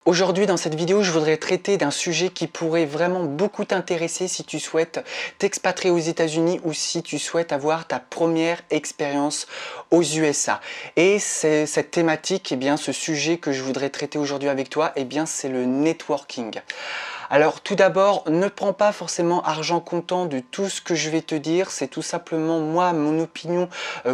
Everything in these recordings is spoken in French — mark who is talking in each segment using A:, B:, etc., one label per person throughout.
A: Aujourd'hui, dans cette vidéo, je voudrais traiter d'un sujet qui pourrait vraiment beaucoup t'intéresser si tu souhaites t'expatrier aux États-Unis ou si tu souhaites avoir ta première expérience aux USA. Et c'est cette thématique, ce sujet que je voudrais traiter aujourd'hui avec toi, c'est le networking. Alors tout d'abord, ne prends pas forcément argent comptant de tout ce que je vais te dire, c'est tout simplement moi, mon opinion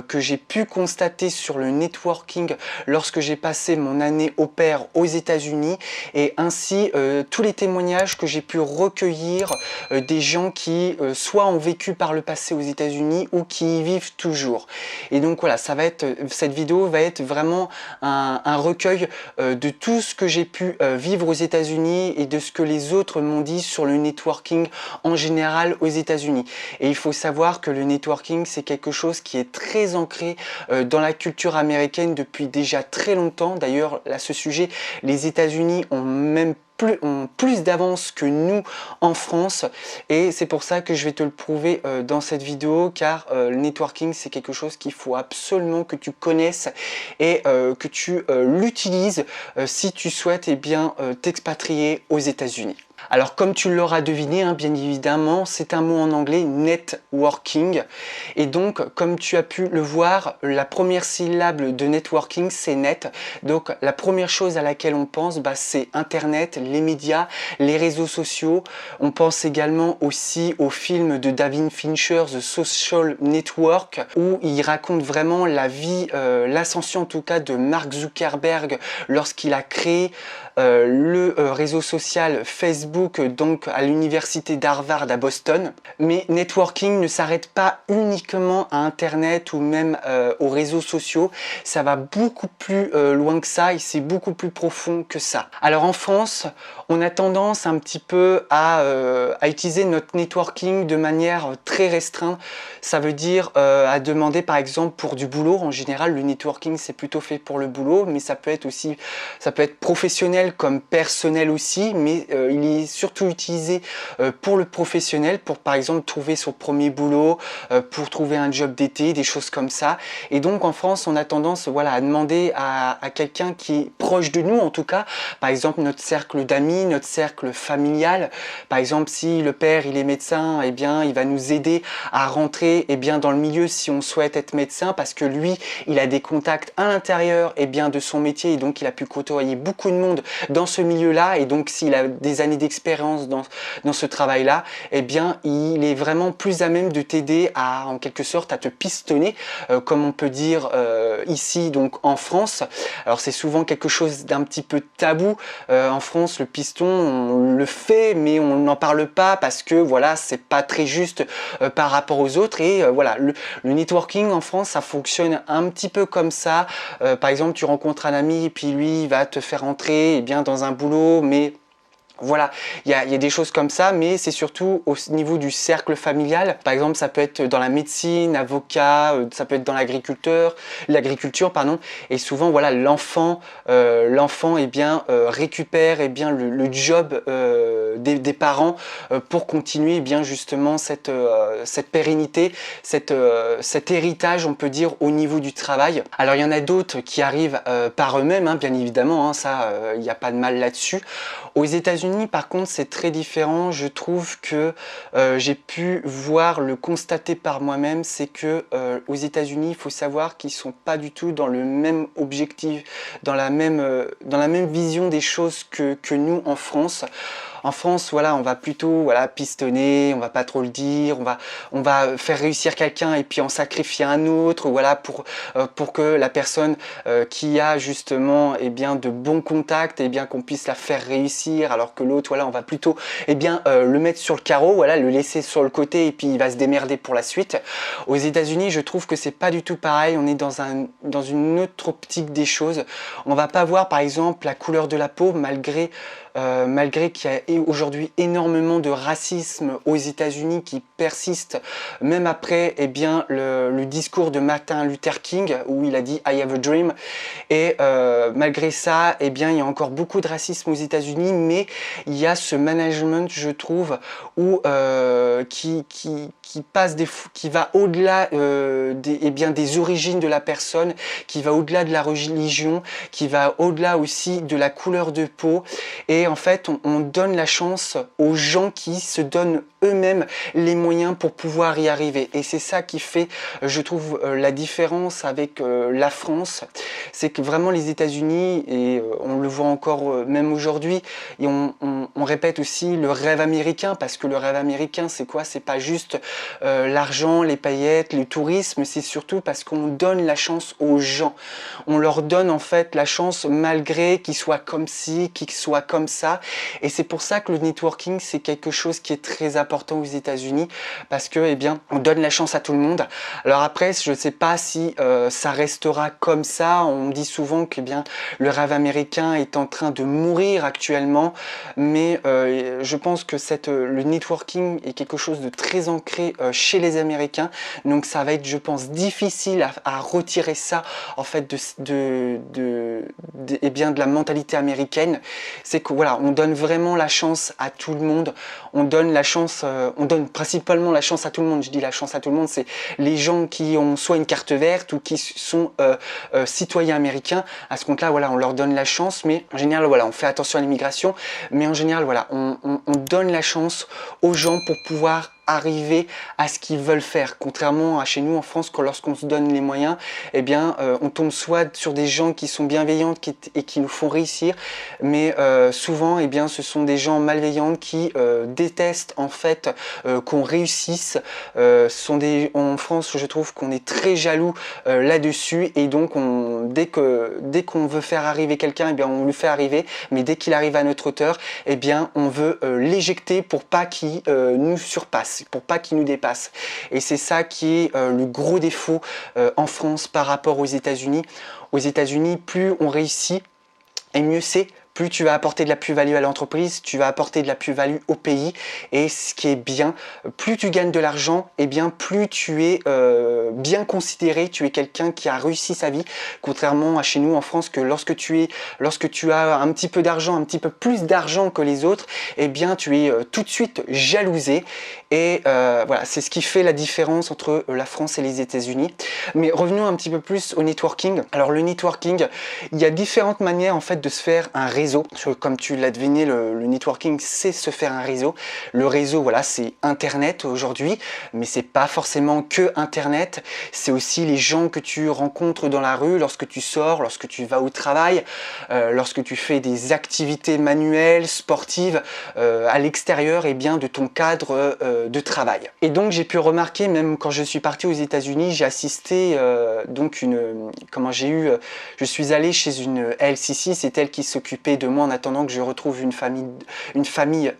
A: que j'ai pu constater sur le networking lorsque j'ai passé mon année au pair aux États-Unis et ainsi tous les témoignages que j'ai pu recueillir des gens qui soit ont vécu par le passé aux États-Unis ou qui y vivent toujours. Et donc voilà, cette vidéo va être vraiment un recueil de tout ce que j'ai pu vivre aux États-Unis et de ce que les autres m'ont dit sur le networking en général aux États-Unis. Et il faut savoir que le networking, c'est quelque chose qui est très ancré dans la culture américaine depuis déjà très longtemps. D'ailleurs, à ce sujet, les États-Unis ont plus d'avance que nous en France, et c'est pour ça que je vais te le prouver dans cette vidéo, car le networking, c'est quelque chose qu'il faut absolument que tu connaisses et que tu l'utilises si tu souhaites t'expatrier aux États-Unis. Alors comme tu l'auras deviné, bien évidemment, c'est un mot en anglais, networking. Et donc, comme tu as pu le voir, la première syllabe de networking, c'est net. Donc la première chose à laquelle on pense, c'est Internet, les médias, les réseaux sociaux. On pense également aussi au film de David Fincher, The Social Network, où il raconte vraiment la vie, l'ascension en tout cas de Mark Zuckerberg lorsqu'il a créé le réseau social Facebook, donc à l'université d'Harvard à Boston. Mais networking ne s'arrête pas uniquement à Internet ou même aux réseaux sociaux, ça va beaucoup plus loin que ça et c'est beaucoup plus profond que ça. Alors en France, on a tendance un petit peu à utiliser notre networking de manière très restreinte. Ça veut dire à demander par exemple pour du boulot. En général, le networking c'est plutôt fait pour le boulot, mais ça peut être professionnel comme personnel aussi, mais il est surtout utilisé pour le professionnel, pour par exemple trouver son premier boulot, pour trouver un job d'été, des choses comme ça. Et donc en France, on a tendance à demander à quelqu'un qui est proche de nous en tout cas, par exemple notre cercle d'amis, notre cercle familial. Par exemple, si le père il est médecin, il va nous aider à rentrer dans le milieu si on souhaite être médecin, parce que lui, il a des contacts à l'intérieur de son métier et donc il a pu côtoyer beaucoup de monde dans ce milieu-là, et donc s'il a des années d'expérience dans ce travail-là, il est vraiment plus à même de t'aider à, en quelque sorte, à te pistonner, comme on peut dire ici donc en France. Alors c'est souvent quelque chose d'un petit peu tabou en France, le piston, on le fait mais on n'en parle pas parce que voilà, c'est pas très juste par rapport aux autres, et le networking en France, ça fonctionne un petit peu comme ça. Par exemple, tu rencontres un ami et puis lui il va te faire entrer dans un boulot, mais voilà, il y a des choses comme ça, mais c'est surtout au niveau du cercle familial. Par exemple, ça peut être dans la médecine, avocat, ça peut être dans l'agriculture, pardon. Et souvent, voilà, l'enfant récupère le job des parents pour continuer justement cette pérennité, cet héritage, on peut dire, au niveau du travail. Alors, il y en a d'autres qui arrivent par eux-mêmes, bien évidemment, ça, il n'y a pas de mal là-dessus. Aux États-Unis, par contre, c'est très différent. Je trouve que j'ai pu le constater par moi-même, c'est que aux États-Unis, il faut savoir qu'ils sont pas du tout dans le même objectif, dans la même vision des choses que nous en France. En France, on va plutôt pistonner, on va pas trop le dire, on va faire réussir quelqu'un et puis en sacrifier un autre, pour que la personne qui a justement de bons contacts, qu'on puisse la faire réussir, alors que l'autre, on va plutôt le mettre sur le carreau, le laisser sur le côté et puis il va se démerder pour la suite. Aux États-Unis, je trouve que c'est pas du tout pareil, on est dans une autre optique des choses. On va pas voir par exemple la couleur de la peau, malgré qu'il y a a aujourd'hui énormément de racisme aux États-Unis qui persiste, même après le discours de Martin Luther King, où il a dit I have a dream. Et malgré ça, il y a encore beaucoup de racisme aux États-Unis, mais il y a ce management, je trouve, où, qui va au-delà des origines de la personne, qui va au-delà de la religion, qui va au-delà aussi de la couleur de peau. Et en fait, on donne la chance aux gens qui se donnent eux-mêmes les moyens pour pouvoir y arriver. Et c'est ça qui fait, je trouve, la différence avec la France. C'est que vraiment les États-Unis, et on le voit encore même aujourd'hui, et on répète aussi le rêve américain, parce que le rêve américain, c'est quoi? C'est pas juste l'argent, les paillettes, le tourisme, c'est surtout parce qu'on donne la chance aux gens. On leur donne en fait la chance malgré qu'ils soient comme ci, qu'ils soient comme ça. Et c'est pour ça que le networking, c'est quelque chose qui est très important aux États-Unis, parce que on donne la chance à tout le monde. Alors après, je ne sais pas si ça restera comme ça. On dit souvent que le rêve américain est en train de mourir actuellement, mais je pense que le networking est quelque chose de très ancré chez les Américains. Donc ça va être, je pense, difficile à retirer ça en fait de la mentalité américaine. C'est que voilà, on donne vraiment la chance à tout le monde. On donne principalement la chance à tout le monde. Je dis la chance à tout le monde, c'est les gens qui ont soit une carte verte ou qui sont citoyens américains. À ce compte-là, voilà, on leur donne la chance, mais en général, voilà, on fait attention à l'immigration, mais en général, voilà, on donne la chance aux gens pour pouvoir arriver à ce qu'ils veulent faire. Contrairement à chez nous en France, lorsqu'on se donne les moyens, on tombe soit sur des gens qui sont bienveillants et qui nous font réussir, mais souvent, ce sont des gens malveillants qui détestent en fait qu'on réussisse. En France, je trouve qu'on est très jaloux là-dessus, et donc dès qu'on veut faire arriver quelqu'un, on le fait arriver, mais dès qu'il arrive à notre hauteur, on veut l'éjecter pour pas qu'il nous surpasse, pour pas qu'il nous dépasse. Et c'est ça qui est le gros défaut en France par rapport aux États-Unis. Aux États-Unis, plus on réussit, et mieux c'est. Plus tu vas apporter de la plus-value à l'entreprise, tu vas apporter de la plus-value au pays. Et ce qui est bien, plus tu gagnes de l'argent, plus tu es bien considéré, tu es quelqu'un qui a réussi sa vie. Contrairement à chez nous en France, que lorsque tu as un petit peu d'argent, un petit peu plus d'argent que les autres, tu es tout de suite jalousé. Et voilà, c'est ce qui fait la différence entre la France et les États-Unis. Mais revenons un petit peu plus au networking. Alors le networking, il y a différentes manières en fait de se faire un réseau. Comme tu l'as deviné, le networking, c'est se faire un réseau. Le réseau, voilà, c'est Internet aujourd'hui, mais c'est pas forcément que Internet. C'est aussi les gens que tu rencontres dans la rue, lorsque tu sors, lorsque tu vas au travail, lorsque tu fais des activités manuelles, sportives, à l'extérieur de ton cadre de travail. Et donc j'ai pu remarquer, même quand je suis parti aux États-Unis, j'ai assisté je suis allé chez une LCC, c'est elle qui s'occupait de moi en attendant que je retrouve une famille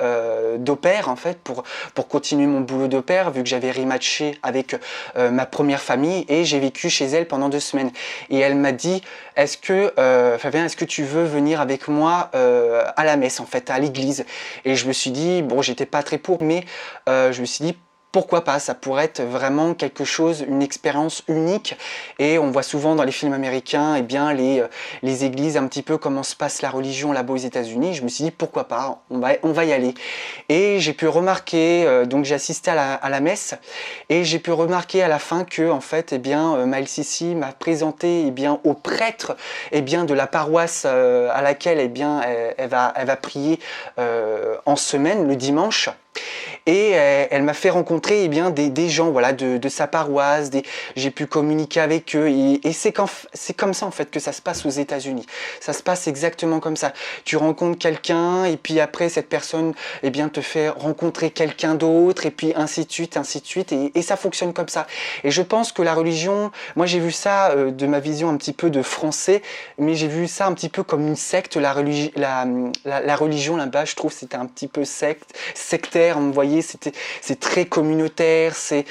A: d'au pair en fait pour continuer mon boulot d'au pair, vu que j'avais rematché avec ma première famille, et j'ai vécu chez elle pendant 2 semaines. Et elle m'a dit Fabien, est-ce que tu veux venir avec moi à la messe en fait, à l'église? Et je me suis dit, bon, j'étais pas très pour, mais je me suis dit pourquoi pas, ça pourrait être vraiment quelque chose, une expérience unique. Et on voit souvent dans les films américains les églises, un petit peu comment se passe la religion là-bas aux États-Unis. Je me suis dit pourquoi pas, on va y aller. Et j'ai pu remarquer, donc j'ai assisté à la messe, et j'ai pu remarquer à la fin que en fait Maëlle Sissi m'a présenté au prêtre de la paroisse à laquelle elle va prier en semaine le dimanche. Et elle m'a fait rencontrer des gens, voilà, de sa paroisse. J'ai pu communiquer avec eux, et c'est comme ça en fait que ça se passe aux États-Unis. Ça se passe exactement comme ça. Tu rencontres quelqu'un, et puis après cette personne te fait rencontrer quelqu'un d'autre, et puis ainsi de suite, et ça fonctionne comme ça. Et je pense que la religion, moi j'ai vu ça de ma vision un petit peu de français, mais j'ai vu ça un petit peu comme une secte. La religion là-bas, je trouve c'était un petit peu sectaire. On me voyait voyez, c'est très communautaire, c'est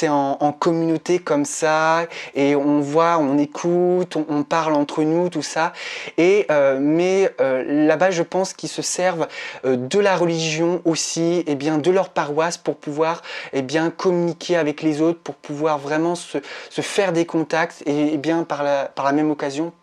A: en communauté comme ça, et on voit, on écoute, on parle entre nous, tout ça. Et mais là-bas, je pense qu'ils se servent de la religion aussi, et bien de leur paroisse pour pouvoir communiquer avec les autres, pour pouvoir vraiment se faire des contacts et bien par la même occasion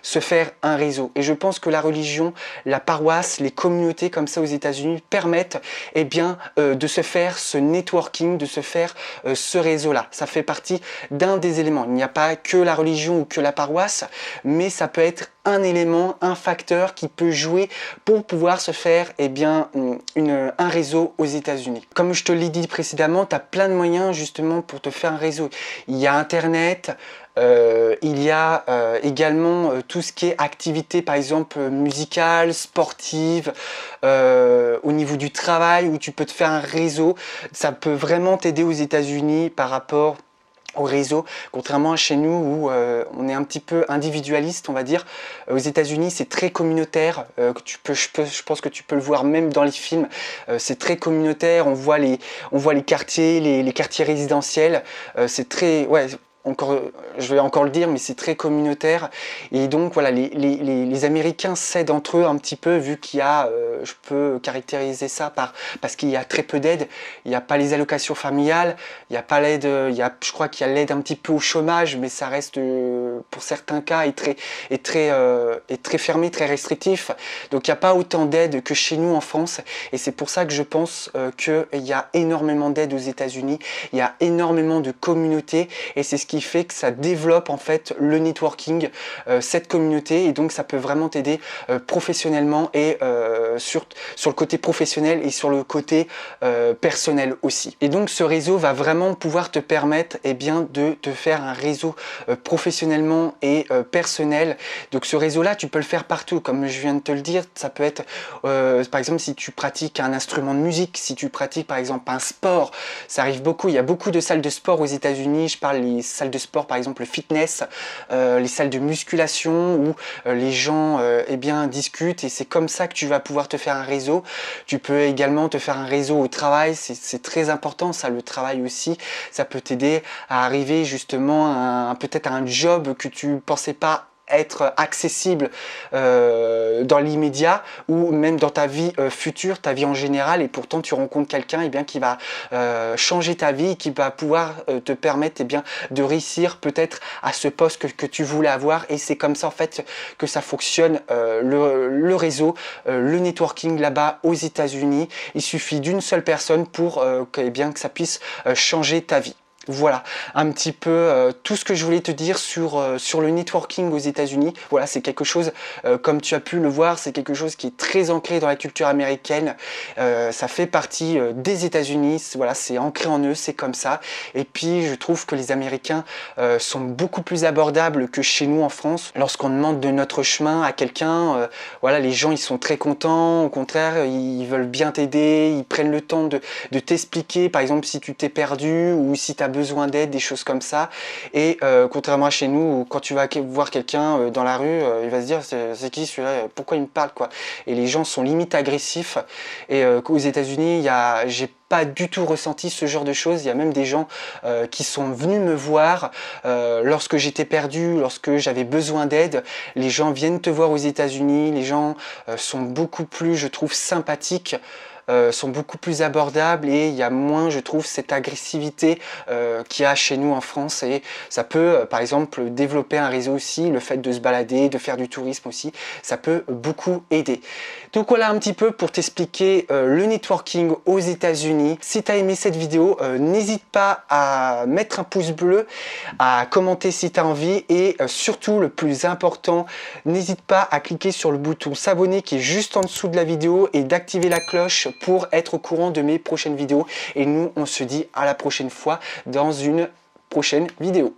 A: se faire un réseau. Et je pense que la religion, la paroisse, les communautés comme ça aux États-Unis permettent de se faire ce networking, de se faire ce réseau-là. Ça fait partie d'un des éléments. Il n'y a pas que la religion ou que la paroisse, mais ça peut être un élément, un facteur qui peut jouer pour pouvoir se faire un réseau aux États-Unis. Comme je te l'ai dit précédemment, tu as plein de moyens justement pour te faire un réseau. Il y a Internet, il y a également tout ce qui est activité par exemple musicale, sportive, au niveau du travail où tu peux te faire un réseau. Ça peut vraiment t'aider aux États-Unis par rapport au réseau, contrairement à chez nous où on est un petit peu individualiste, on va dire. Aux États-Unis, c'est très communautaire. Je pense que tu peux le voir même dans les films. C'est très communautaire. On voit les quartiers, les quartiers résidentiels. C'est très, ouais. Je vais encore le dire, mais c'est très communautaire. Et donc voilà, les Américains s'aident entre eux un petit peu, vu qu'il y a, je peux caractériser ça parce qu'il y a très peu d'aide. Il n'y a pas les allocations familiales, il n'y a pas l'aide, je crois qu'il y a l'aide un petit peu au chômage, mais ça reste pour certains cas est très fermé, très restrictif. Donc il n'y a pas autant d'aide que chez nous en France. Et c'est pour ça que je pense qu'il y a énormément d'aide aux États-Unis. Il y a énormément de communautés et c'est ce qui fait que ça développe en fait le networking, cette communauté, et donc ça peut vraiment t'aider professionnellement et sur le côté professionnel et sur le côté personnel aussi. Et donc ce réseau va vraiment pouvoir te permettre de te faire un réseau professionnellement et personnel. Donc ce réseau là tu peux le faire partout, comme je viens de te le dire. Ça peut être par exemple si tu pratiques un instrument de musique, si tu pratiques par exemple un sport, ça arrive beaucoup, il y a beaucoup de salles de sport aux États-Unis. Je parle les salles de sport par exemple le fitness, les salles de musculation où les gens discutent, et c'est comme ça que tu vas pouvoir te faire un réseau. Tu peux également te faire un réseau au travail, c'est très important ça, le travail aussi, ça peut t'aider à arriver justement peut-être à un job que tu pensais pas être accessible dans l'immédiat ou même dans ta vie future, ta vie en général, et pourtant tu rencontres quelqu'un qui va changer ta vie, qui va pouvoir te permettre de réussir peut-être à ce poste que tu voulais avoir. Et c'est comme ça en fait que ça fonctionne, le réseau, le networking là-bas aux États-Unis. Il suffit d'une seule personne pour que ça puisse changer ta vie. Voilà un petit peu tout ce que je voulais te dire sur le networking aux États-Unis. Voilà, c'est quelque chose, comme tu as pu le voir, c'est quelque chose qui est très ancré dans la culture américaine. Ça fait partie des États-Unis. Voilà, c'est ancré en eux, c'est comme ça. Et puis, je trouve que les Américains sont beaucoup plus abordables que chez nous en France. Lorsqu'on demande de notre chemin à quelqu'un, voilà, les gens ils sont très contents. Au contraire, ils veulent bien t'aider. Ils prennent le temps de t'expliquer, par exemple, si tu t'es perdu ou si tu as besoin d'aide, des choses comme ça. Et contrairement à chez nous, où quand tu vas voir quelqu'un dans la rue, il va se dire c'est qui celui-là, pourquoi il me parle quoi. Et les gens sont limite agressifs. Et aux États-Unis, j'ai pas du tout ressenti ce genre de choses. Il y a même des gens qui sont venus me voir lorsque j'étais perdu, lorsque j'avais besoin d'aide. Les gens viennent te voir aux États-Unis. Les gens sont beaucoup plus, je trouve, sympathiques. Sont beaucoup plus abordables, et il y a moins, je trouve, cette agressivité qu'il y a chez nous en France. Et ça peut par exemple développer un réseau aussi, le fait de se balader, de faire du tourisme aussi, ça peut beaucoup aider. Donc voilà un petit peu pour t'expliquer le networking aux États-Unis. Si tu as aimé cette vidéo, n'hésite pas à mettre un pouce bleu, à commenter si tu as envie, et surtout le plus important, n'hésite pas à cliquer sur le bouton s'abonner qui est juste en dessous de la vidéo et d'activer la cloche pour être au courant de mes prochaines vidéos. Et nous, on se dit à la prochaine fois dans une prochaine vidéo.